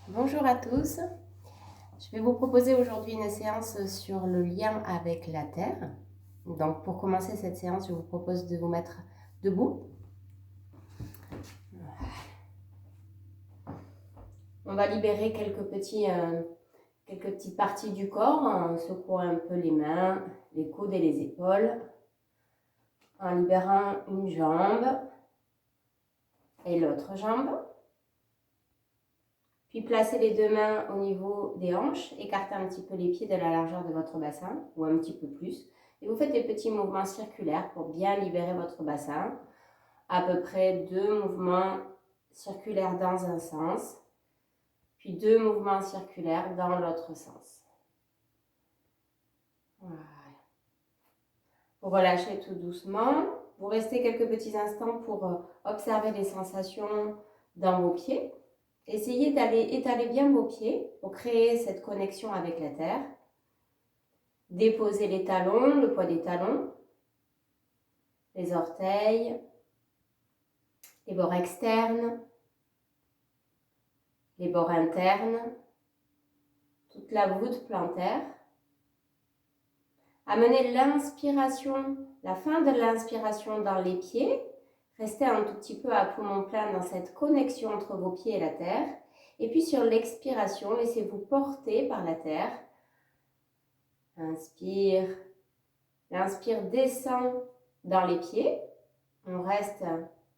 Bonjour à tous, je vais vous proposer aujourd'hui une séance sur le lien avec la Terre. Donc pour commencer cette séance, je vous propose de vous mettre debout. On va libérer quelques petites parties du corps en secouant un peu les mains, les coudes et les épaules, en libérant une jambe et l'autre jambe. Puis placez les deux mains au niveau des hanches, écartez un petit peu les pieds de la largeur de votre bassin, ou un petit peu plus. Et vous faites des petits mouvements circulaires pour bien libérer votre bassin. À peu près 2 mouvements circulaires dans un sens, puis 2 mouvements circulaires dans l'autre sens. Voilà. Vous relâchez tout doucement. Vous restez quelques petits instants pour observer les sensations dans vos pieds. Essayez d'aller étaler bien vos pieds pour créer cette connexion avec la terre. Déposez les talons, le poids des talons, les orteils, les bords externes, les bords internes, toute la voûte plantaire. Amenez l'inspiration, la fin de l'inspiration dans les pieds. Restez un tout petit peu à poumon plein dans cette connexion entre vos pieds et la terre. Et puis sur l'expiration, laissez-vous porter par la terre. Inspire. L'inspire descend dans les pieds. On reste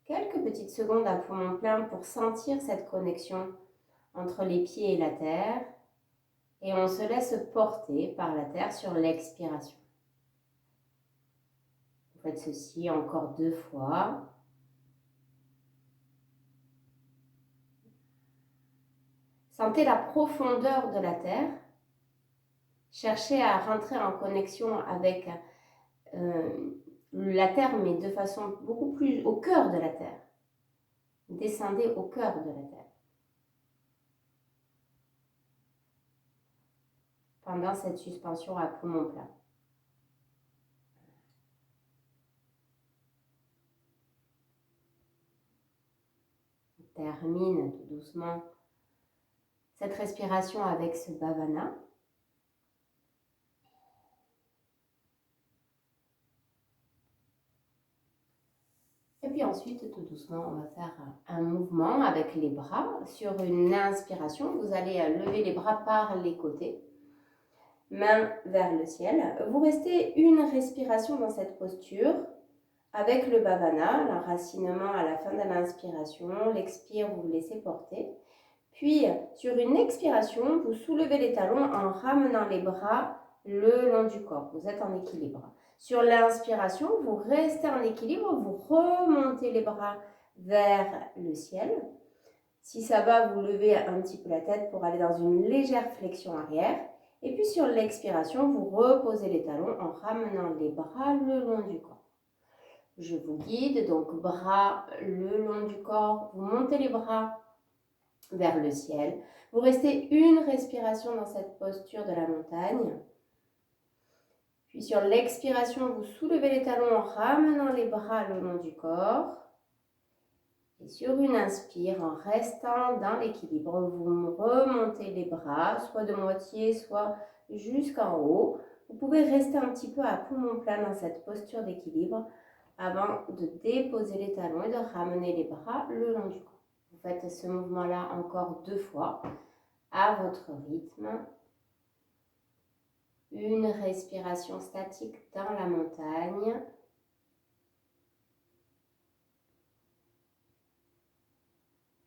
quelques petites secondes à poumon plein pour sentir cette connexion entre les pieds et la terre. Et on se laisse porter par la terre sur l'expiration. Vous faites ceci encore 2 fois. Sentez la profondeur de la terre. Cherchez à rentrer en connexion avec la terre, mais de façon beaucoup plus au cœur de la terre. Descendez au cœur de la terre. Pendant cette suspension à poumon plein. On termine tout doucement cette respiration avec ce bhavana. Et puis ensuite, tout doucement, on va faire un mouvement avec les bras. Sur une inspiration, vous allez lever les bras par les côtés. Main vers le ciel. Vous restez une respiration dans cette posture avec le bhavana, l'enracinement à la fin de l'inspiration. L'expire, vous vous laissez porter. Puis, sur une expiration, vous soulevez les talons en ramenant les bras le long du corps. Vous êtes en équilibre. Sur l'inspiration, vous restez en équilibre, vous remontez les bras vers le ciel. Si ça va, vous levez un petit peu la tête pour aller dans une légère flexion arrière. Et puis sur l'expiration, vous reposez les talons en ramenant les bras le long du corps. Je vous guide, donc bras le long du corps, vous montez les bras vers le ciel. Vous restez une respiration dans cette posture de la montagne. Puis sur l'expiration, vous soulevez les talons en ramenant les bras le long du corps. Et sur une inspire, en restant dans l'équilibre, vous remontez les bras, soit de moitié, soit jusqu'en haut. Vous pouvez rester un petit peu à poumon plein dans cette posture d'équilibre avant de déposer les talons et de ramener les bras le long du corps. Vous faites ce mouvement-là encore 2 fois à votre rythme. Une respiration statique dans la montagne.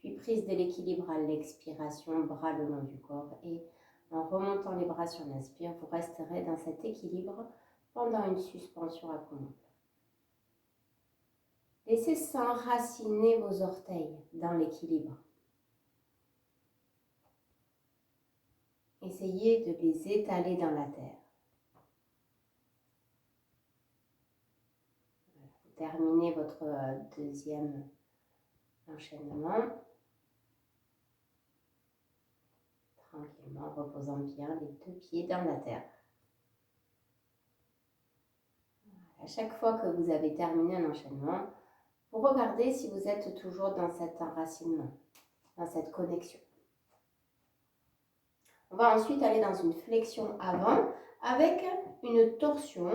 Puis prise de l'équilibre à l'expiration, bras le long du corps. Et en remontant les bras sur l'inspire, vous resterez dans cet équilibre pendant une suspension à poumon plein. Laissez s'enraciner vos orteils dans l'équilibre. Essayez de les étaler dans la terre. Vous terminez votre deuxième enchaînement. Tranquillement, reposant bien les 2 pieds dans la terre. À chaque fois que vous avez terminé un enchaînement, vous regardez si vous êtes toujours dans cet enracinement, dans cette connexion. On va ensuite aller dans une flexion avant avec une torsion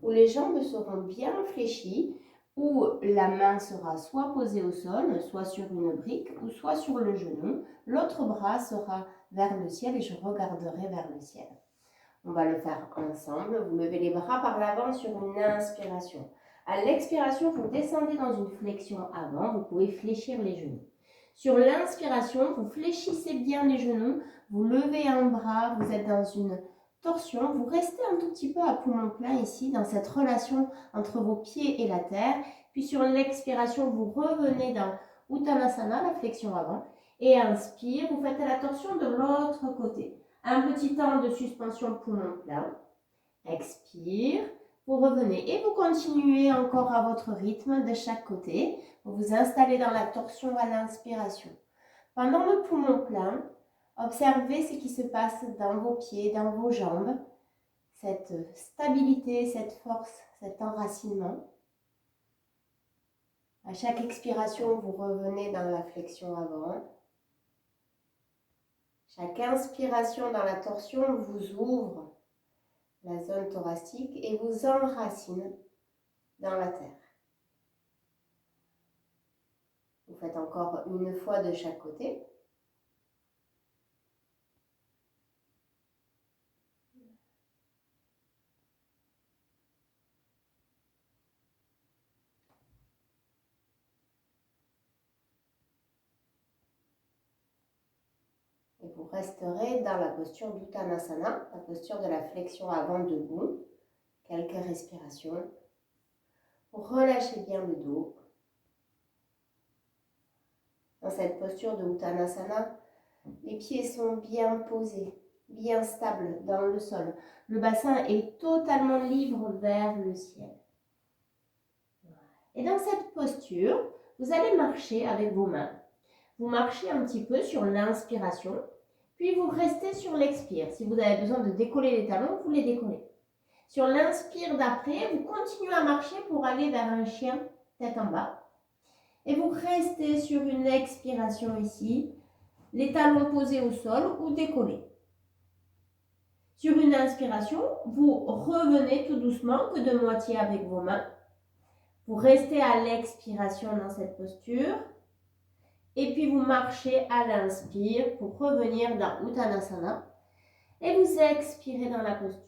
où les jambes seront bien fléchies, où la main sera soit posée au sol, soit sur une brique ou soit sur le genou. L'autre bras sera vers le ciel et je regarderai vers le ciel. On va le faire ensemble. Vous levez les bras par l'avant sur une inspiration. À l'expiration, vous descendez dans une flexion avant. Vous pouvez fléchir les genoux. Sur l'inspiration, vous fléchissez bien les genoux. Vous levez un bras. Vous êtes dans une torsion. Vous restez un tout petit peu à poumon plein ici, dans cette relation entre vos pieds et la terre. Puis sur l'expiration, vous revenez dans Uttanasana, la flexion avant. Et inspire, vous faites la torsion de l'autre côté. Un petit temps de suspension poumon plein. Expire. Vous revenez et vous continuez encore à votre rythme de chaque côté. Vous vous installez dans la torsion à l'inspiration. Pendant le poumon plein, observez ce qui se passe dans vos pieds, dans vos jambes. Cette stabilité, cette force, cet enracinement. À chaque expiration, vous revenez dans la flexion avant. Chaque inspiration dans la torsion vous ouvre la zone thoracique et vous enracine dans la terre. Vous faites encore une fois de chaque côté. Et vous resterez dans la posture d'Uttanasana, la posture de la flexion avant debout. Quelques respirations. Relâchez bien le dos. Dans cette posture de Uttanasana, les pieds sont bien posés, bien stables dans le sol. Le bassin est totalement libre vers le ciel. Et dans cette posture, vous allez marcher avec vos mains. Vous marchez un petit peu sur l'inspiration, puis vous restez sur l'expire. Si vous avez besoin de décoller les talons, vous les décollez. Sur l'inspire d'après, vous continuez à marcher pour aller vers un chien tête en bas. Et vous restez sur une expiration ici, les talons posés au sol ou décollés. Sur une inspiration, vous revenez tout doucement que de moitié avec vos mains. Vous restez à l'expiration dans cette posture. Et puis vous marchez à l'inspire pour revenir dans Uttanasana. Et vous expirez dans la posture.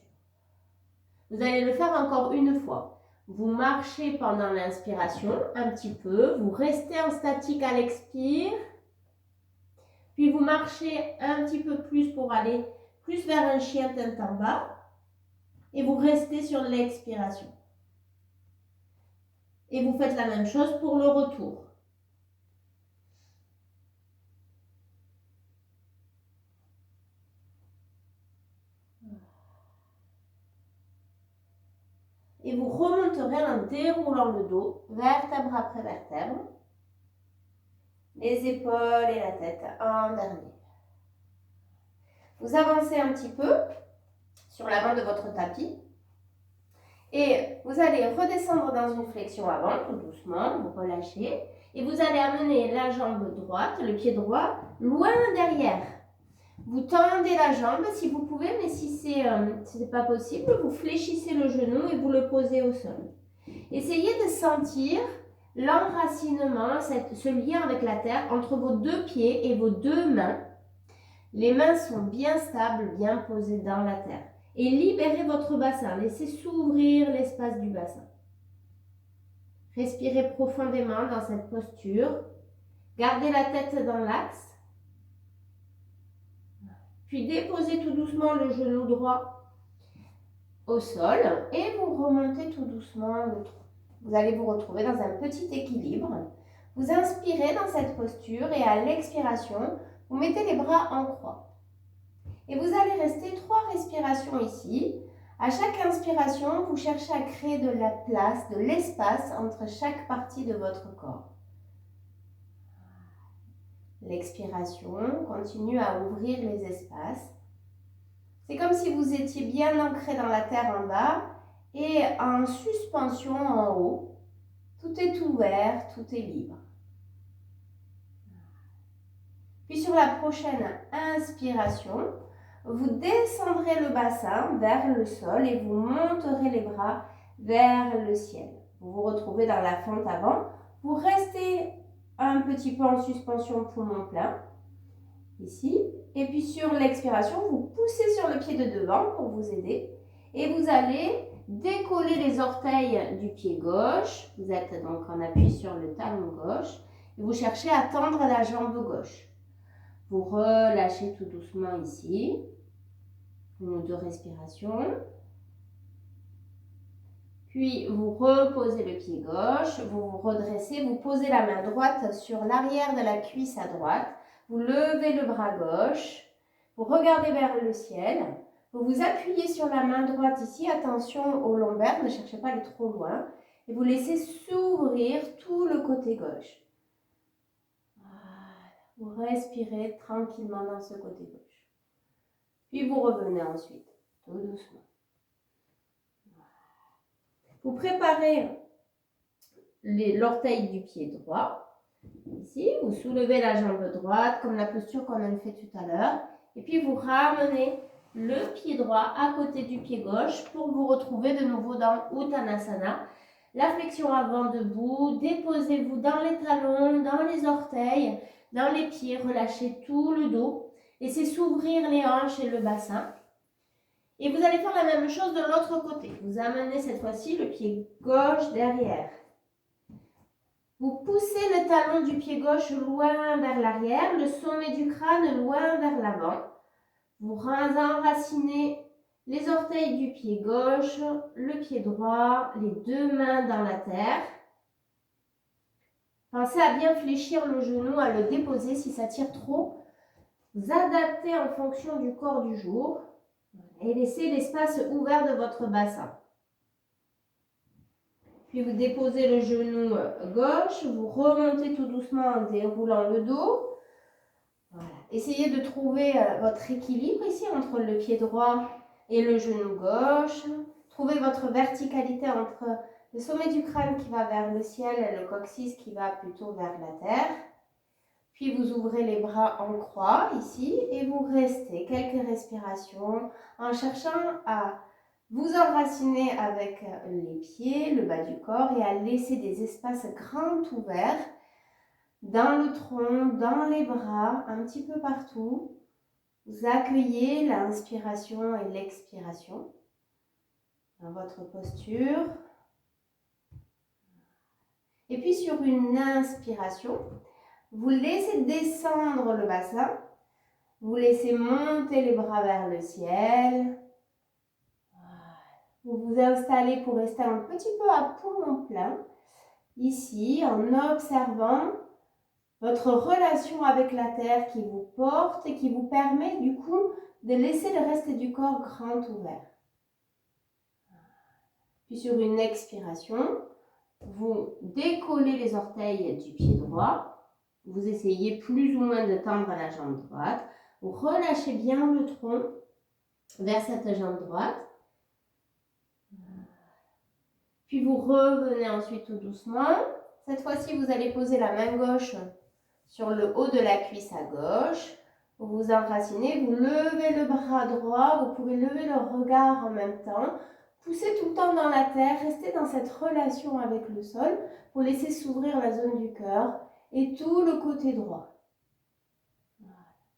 Vous allez le faire encore une fois. Vous marchez pendant l'inspiration un petit peu. Vous restez en statique à l'expire. Puis vous marchez un petit peu plus pour aller plus vers un chien tête en bas. Et vous restez sur l'expiration. Et vous faites la même chose pour le retour. Et vous remonterez en déroulant le dos, vertèbre après vertèbre. Les épaules et la tête en dernier. Vous avancez un petit peu sur l'avant de votre tapis. Et vous allez redescendre dans une flexion avant, tout doucement, vous relâchez. Et vous allez amener la jambe droite, le pied droit, loin derrière. Vous tendez la jambe si vous pouvez, mais si ce n'est pas possible, vous fléchissez le genou et vous le posez au sol. Essayez de sentir l'enracinement, ce lien avec la terre entre vos deux pieds et vos deux mains. Les mains sont bien stables, bien posées dans la terre. Et libérez votre bassin, laissez s'ouvrir l'espace du bassin. Respirez profondément dans cette posture. Gardez la tête dans l'axe. Puis déposez tout doucement le genou droit au sol et vous remontez tout doucement le tronc. Vous allez vous retrouver dans un petit équilibre. Vous inspirez dans cette posture et à l'expiration, vous mettez les bras en croix. Et vous allez rester 3 respirations ici. À chaque inspiration, vous cherchez à créer de la place, de l'espace entre chaque partie de votre corps. L'expiration continue à ouvrir les espaces. C'est comme si vous étiez bien ancré dans la terre en bas et en suspension en haut. Tout est ouvert, tout est libre. Puis sur la prochaine inspiration, vous descendrez le bassin vers le sol et vous monterez les bras vers le ciel. Vous vous retrouvez dans la fente avant. Vous restez un petit peu en suspension poumon plein, ici. Et puis sur l'expiration, vous poussez sur le pied de devant pour vous aider. Et vous allez décoller les orteils du pied gauche. Vous êtes donc en appui sur le talon gauche. Et vous cherchez à tendre la jambe gauche. Vous relâchez tout doucement ici. 1 ou 2 respirations. Puis vous reposez le pied gauche, vous vous redressez, vous posez la main droite sur l'arrière de la cuisse à droite. Vous levez le bras gauche, vous regardez vers le ciel. Vous vous appuyez sur la main droite ici, attention aux lombaires, ne cherchez pas à aller trop loin. Et vous laissez s'ouvrir tout le côté gauche. Voilà. Vous respirez tranquillement dans ce côté gauche. Puis vous revenez ensuite, tout doucement. Vous préparez l'orteil du pied droit. Ici, vous soulevez la jambe droite comme la posture qu'on a fait tout à l'heure. Et puis vous ramenez le pied droit à côté du pied gauche pour vous retrouver de nouveau dans Uttanasana. La flexion avant debout, déposez-vous dans les talons, dans les orteils, dans les pieds, relâchez tout le dos. Laissez s'ouvrir les hanches et le bassin. Et vous allez faire la même chose de l'autre côté. Vous amenez cette fois-ci le pied gauche derrière. Vous poussez le talon du pied gauche loin vers l'arrière, le sommet du crâne loin vers l'avant. Vous enracinez les orteils du pied gauche, le pied droit, les 2 mains dans la terre. Pensez à bien fléchir le genou, à le déposer si ça tire trop. Vous adaptez en fonction du corps du jour et laissez l'espace ouvert de votre bassin. Puis vous déposez le genou gauche, vous remontez tout doucement en déroulant le dos. Voilà. Essayez de trouver votre équilibre ici entre le pied droit et le genou gauche. Trouvez votre verticalité entre le sommet du crâne qui va vers le ciel et le coccyx qui va plutôt vers la terre. Puis vous ouvrez les bras en croix ici et vous restez quelques respirations en cherchant à vous enraciner avec les pieds, le bas du corps et à laisser des espaces grands ouverts dans le tronc, dans les bras, un petit peu partout. Vous accueillez l'inspiration et l'expiration dans votre posture. Et puis sur une inspiration, vous laissez descendre le bassin, vous laissez monter les bras vers le ciel. Vous vous installez pour rester un petit peu à poumon plein, ici, en observant votre relation avec la terre qui vous porte et qui vous permet du coup de laisser le reste du corps grand ouvert. Puis sur une expiration, vous décollez les orteils du pied droit, vous essayez plus ou moins de tendre la jambe droite, vous relâchez bien le tronc vers cette jambe droite. Puis vous revenez ensuite tout doucement. Cette fois-ci, vous allez poser la main gauche sur le haut de la cuisse à gauche. Vous vous enracinez, vous levez le bras droit, vous pouvez lever le regard en même temps. Poussez tout le temps dans la terre, restez dans cette relation avec le sol pour laisser s'ouvrir la zone du cœur et tout le côté droit.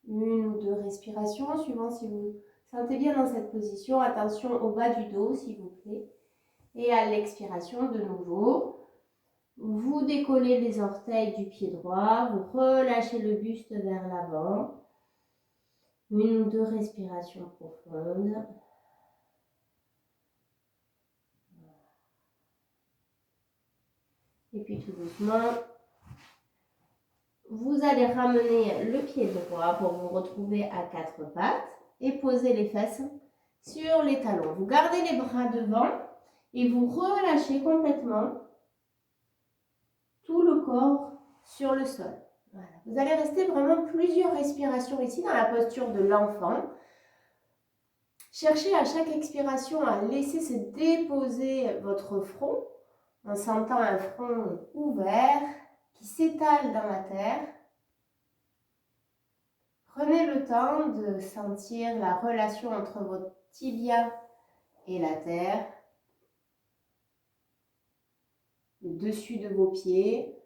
1 ou 2 respirations, suivant si vous sentez bien dans cette position. Attention au bas du dos, s'il vous plaît. Et à l'expiration, de nouveau, vous décollez les orteils du pied droit, vous relâchez le buste vers l'avant. 1 ou 2 respirations profondes. Et puis tout doucement, vous allez ramener le pied droit pour vous retrouver à 4 pattes et poser les fesses sur les talons. Vous gardez les bras devant et vous relâchez complètement tout le corps sur le sol. Voilà. Vous allez rester vraiment plusieurs respirations ici dans la posture de l'enfant. Cherchez à chaque expiration à laisser se déposer votre front en sentant un front ouvert qui s'étale dans la terre. Prenez le temps de sentir la relation entre votre tibia et la terre, le dessus de vos pieds.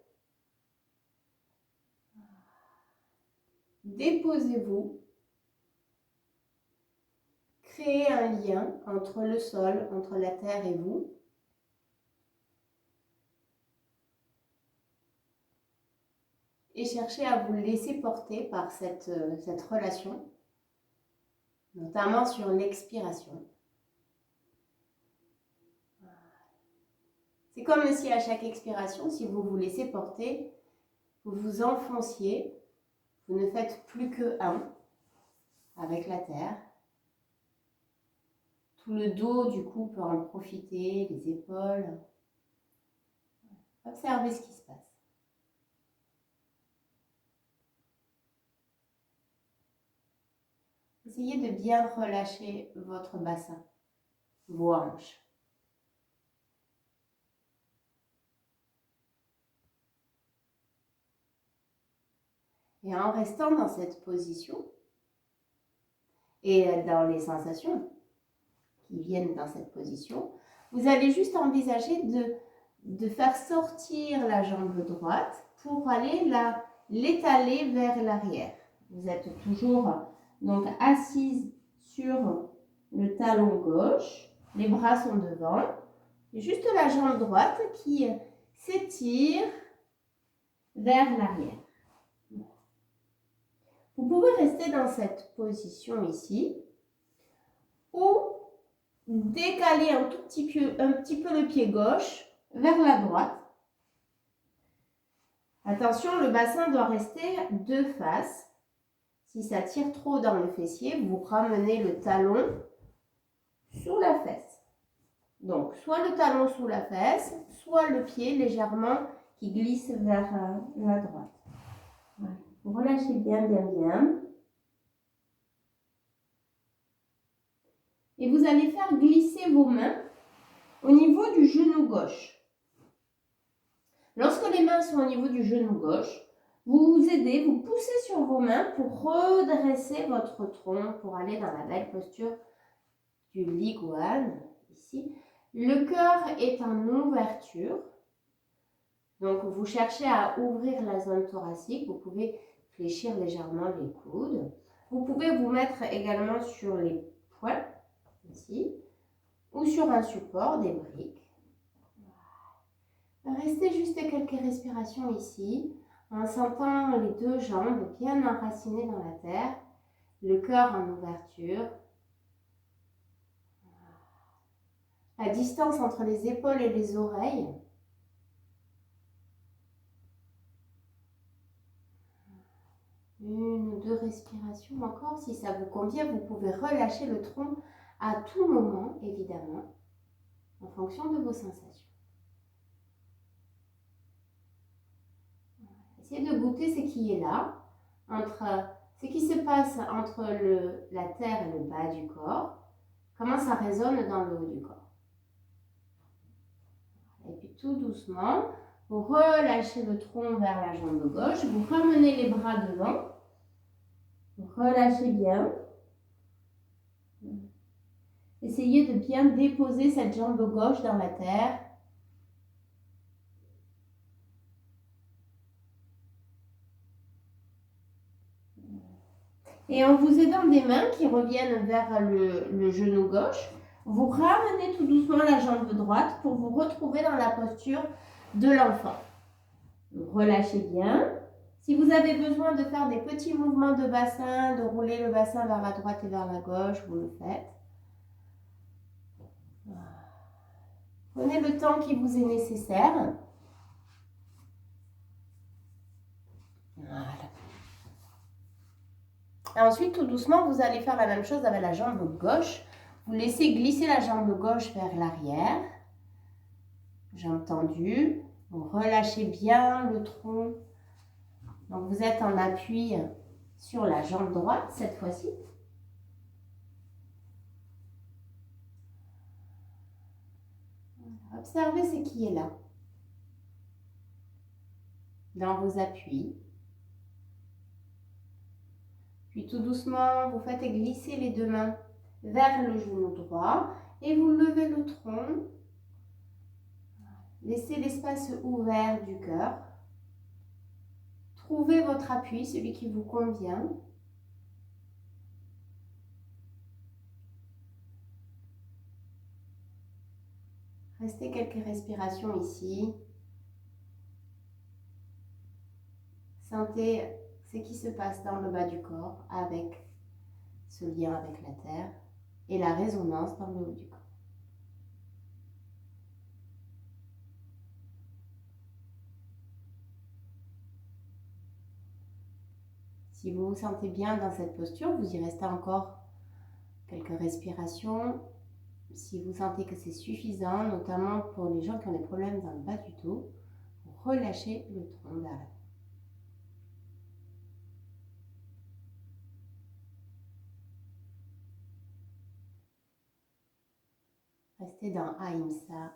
Déposez-vous. Créez un lien entre le sol, entre la terre et vous. Et cherchez à vous laisser porter par cette relation, notamment sur l'expiration. C'est comme si à chaque expiration, si vous vous laissez porter, vous vous enfonciez, vous ne faites plus que un avec la terre. Tout le dos, du coup, peut en profiter, les épaules. Observez ce qui se passe. Essayez de bien relâcher votre bassin, vos hanches. Et en restant dans cette position et dans les sensations qui viennent dans cette position, vous allez juste envisager de faire sortir la jambe droite pour aller l'étaler vers l'arrière. Vous êtes toujours donc assise sur le talon gauche, les bras sont devant, et juste la jambe droite qui s'étire vers l'arrière. Vous pouvez rester dans cette position ici ou décaler un petit peu le pied gauche vers la droite. Attention, le bassin doit rester de face. Si ça tire trop dans le fessier, vous ramenez le talon sous la fesse. Donc, soit le talon sous la fesse, soit le pied légèrement qui glisse vers la droite. Voilà. Vous relâchez bien, bien, bien. Et vous allez faire glisser vos mains au niveau du genou gauche. Lorsque les mains sont au niveau du genou gauche, vous vous aidez, vous poussez sur vos mains pour redresser votre tronc, pour aller dans la belle posture du liguane, ici. Le cœur est en ouverture. Donc, vous cherchez à ouvrir la zone thoracique. Vous pouvez fléchir légèrement les coudes. Vous pouvez vous mettre également sur les poings, ici, ou sur un support, des briques. Restez juste quelques respirations ici, en sentant les deux jambes bien enracinées dans la terre, le cœur en ouverture. La distance entre les épaules et les oreilles. Une ou deux respirations encore. Si ça vous convient, vous pouvez relâcher le tronc à tout moment, évidemment, en fonction de vos sensations. Essayez de goûter ce qui est là, ce qui se passe entre la terre et le bas du corps, comment ça résonne dans le haut du corps. Et puis tout doucement, vous relâchez le tronc vers la jambe gauche, vous ramenez les bras devant, vous relâchez bien. Essayez de bien déposer cette jambe gauche dans la terre. Et en vous aidant des mains qui reviennent vers le genou gauche, vous ramenez tout doucement la jambe droite pour vous retrouver dans la posture de l'enfant. Relâchez bien. Si vous avez besoin de faire des petits mouvements de bassin, de rouler le bassin vers la droite et vers la gauche, vous le faites. Prenez le temps qui vous est nécessaire. Voilà. Et ensuite, tout doucement, vous allez faire la même chose avec la jambe gauche. Vous laissez glisser la jambe gauche vers l'arrière. Jambe tendue. Vous relâchez bien le tronc. Donc, vous êtes en appui sur la jambe droite cette fois-ci. Observez ce qui est là. Dans vos appuis. Puis tout doucement, vous faites glisser les deux mains vers le genou droit et vous levez le tronc. Laissez l'espace ouvert du cœur. Trouvez votre appui, celui qui vous convient. Restez quelques respirations ici. Sentez ce qui se passe dans le bas du corps avec ce lien avec la terre et la résonance dans le haut du corps. Si vous vous sentez bien dans cette posture, vous y restez encore quelques respirations. Si vous sentez que c'est suffisant, notamment pour les gens qui ont des problèmes dans le bas du dos, vous relâchez le tronc vers l'avant. Restez dans Ahimsa.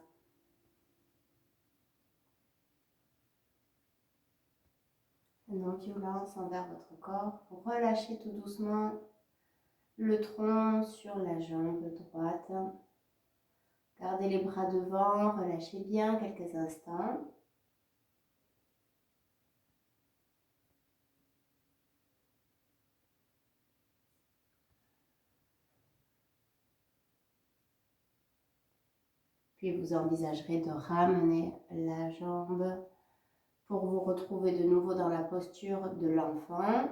Non-violence envers votre corps. Vous relâchez tout doucement le tronc sur la jambe droite. Gardez les bras devant, relâchez bien quelques instants. Puis vous envisagerez de ramener la jambe pour vous retrouver de nouveau dans la posture de l'enfant.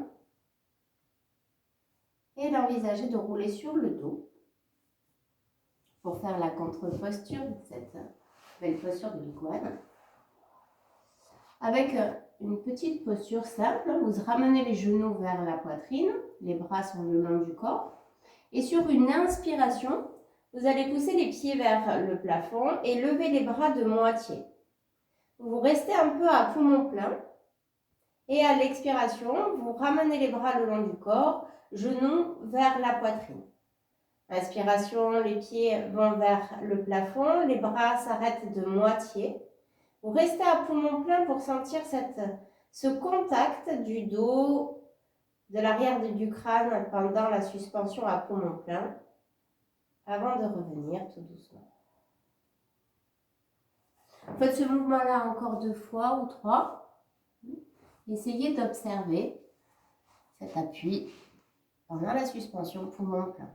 Et d'envisager de rouler sur le dos pour faire la contre-posture, cette belle posture de l'iguane. Avec une petite posture simple, vous ramenez les genoux vers la poitrine, les bras sont le long du corps. Et sur une inspiration, vous allez pousser les pieds vers le plafond et lever les bras de moitié. Vous restez un peu à poumon plein. Et à l'expiration, vous ramenez les bras le long du corps, genoux vers la poitrine. Inspiration, les pieds vont vers le plafond, les bras s'arrêtent de moitié. Vous restez à poumon plein pour sentir ce contact du dos, de l'arrière du crâne pendant la suspension à poumon plein, avant de revenir tout doucement. Faites ce mouvement-là encore 2 fois ou 3. Essayez d'observer cet appui pendant la suspension poumon plein.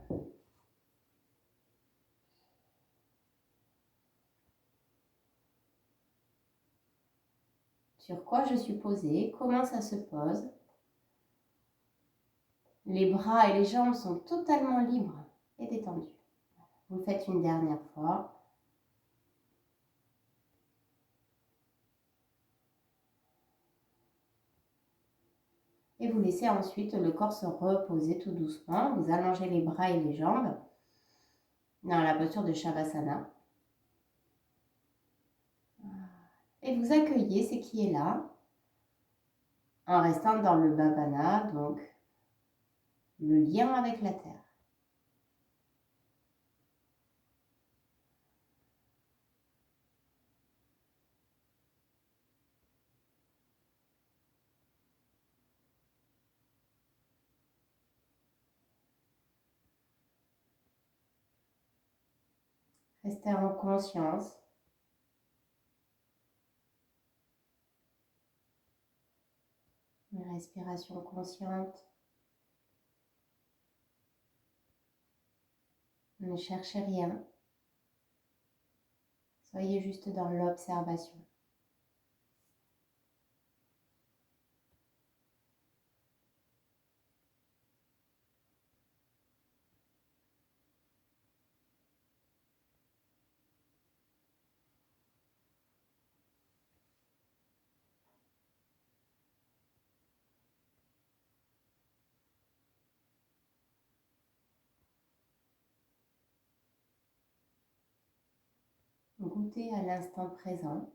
Sur quoi je suis posée, comment ça se pose. Les bras et les jambes sont totalement libres et détendus. Vous le faites une dernière fois. Et vous laissez ensuite le corps se reposer tout doucement. Vous allongez les bras et les jambes dans la posture de Shavasana. Et vous accueillez ce qui est là en restant dans le Bhavana, donc le lien avec la terre. Restez en conscience. Une respiration consciente. Ne cherchez rien. Soyez juste dans l'observation. Goûtez à l'instant présent.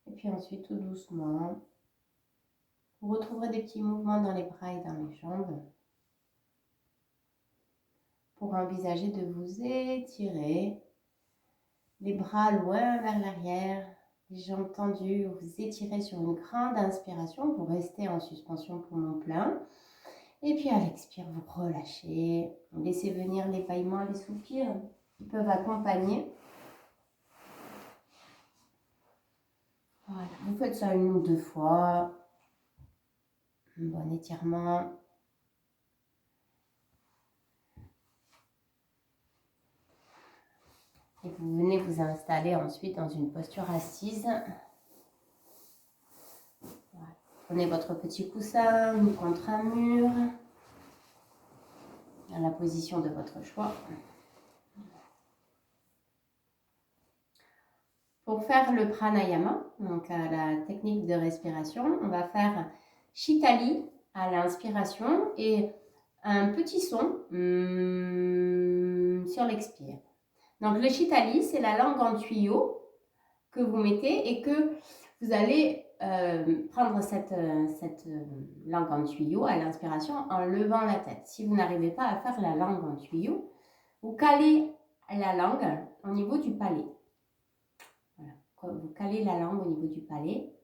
Et puis ensuite, tout doucement, Vous retrouverez des petits mouvements dans les bras et dans les jambes pour envisager de vous étirer. Les bras loin vers l'arrière, les jambes tendues, vous étirez sur une grande inspiration, vous restez en suspension poumon plein. Et puis à l'expire, vous relâchez, vous laissez venir les bâillements, les soupirs qui peuvent accompagner. Voilà, vous faites ça 1 ou 2 fois. Un bon étirement. Et vous venez vous installer ensuite dans une posture assise. Voilà. Prenez votre petit coussin ou contre un mur, dans la position de votre choix. Pour faire le pranayama, donc la technique de respiration, on va faire Shitali à l'inspiration et un petit son sur l'expire. Donc le Shitali, c'est la langue en tuyau que vous mettez et que vous allez prendre cette langue en tuyau à l'inspiration en levant la tête. Si vous n'arrivez pas à faire la langue en tuyau, vous calez la langue au niveau du palais. Voilà. Vous calez la langue au niveau du palais.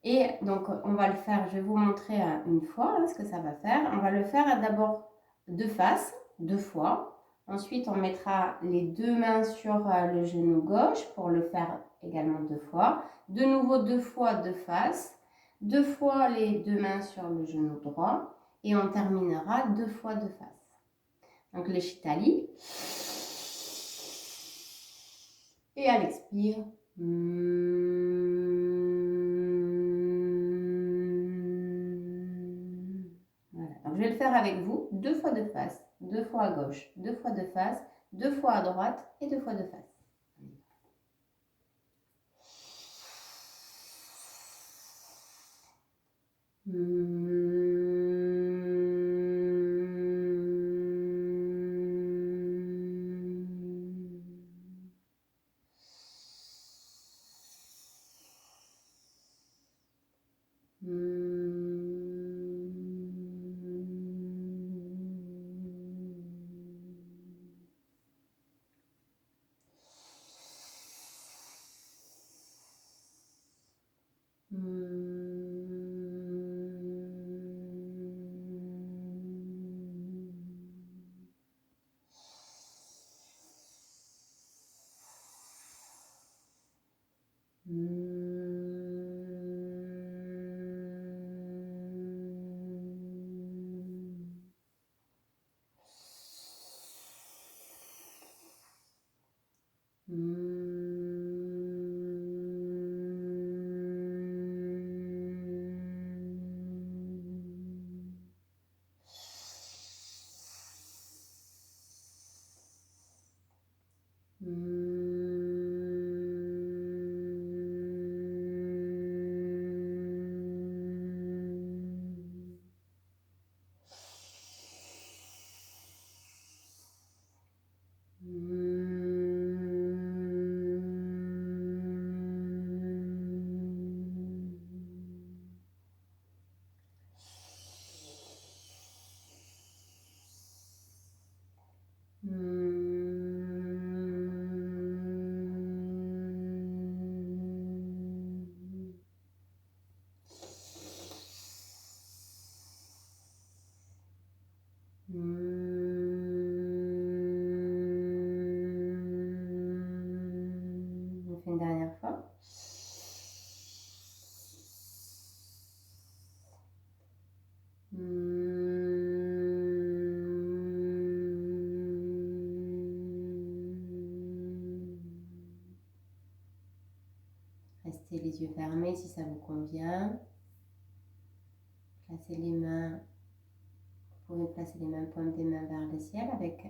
Et donc, on va le faire, je vais vous montrer une fois ce que ça va faire. On va le faire d'abord de face, 2 fois. Ensuite, on mettra les 2 mains sur le genou gauche pour le faire également 2 fois. De nouveau 2 fois de face. 2 fois les 2 mains sur le genou droit. Et on terminera 2 fois de face. Donc, le Shitali. Et à l'expire. Voilà. Donc, je vais le faire avec vous 2 fois de face, 2 fois à gauche, 2 fois de face, 2 fois à droite et 2 fois de face. On fait une dernière fois. Restez les yeux fermés si ça vous convient. Placez les mains. Vous pouvez placer les mains, pointes des mains vers le ciel avec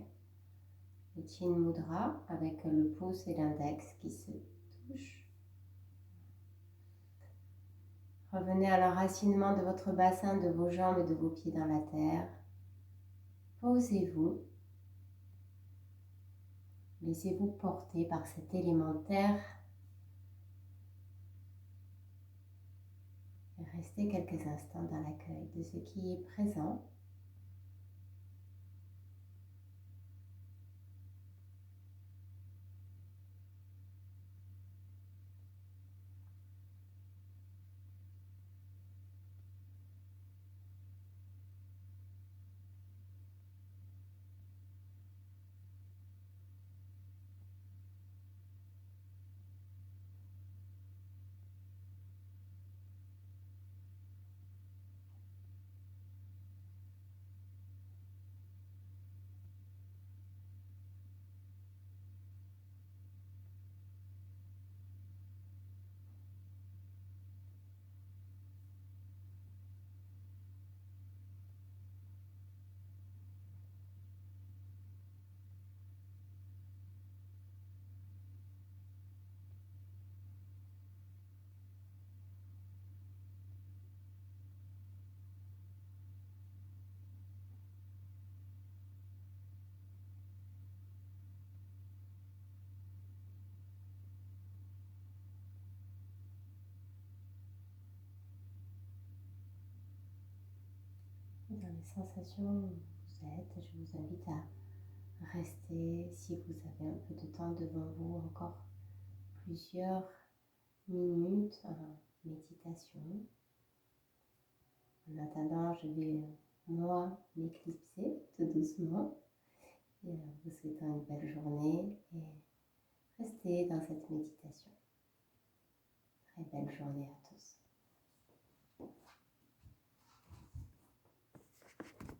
le Chin Mudra, avec le pouce et l'index qui se touchent. Revenez à l'enracinement de votre bassin, de vos jambes et de vos pieds dans la terre. Posez-vous. Laissez-vous porter par cet élément terre. restez quelques instants dans l'accueil de ce qui est présent. Dans les sensations où vous êtes, je vous invite à rester, si vous avez un peu de temps devant vous, encore plusieurs minutes en méditation. En attendant, je vais moi m'éclipser tout doucement, et vous souhaitant une belle journée et restez dans cette méditation. Très belle journée à vous.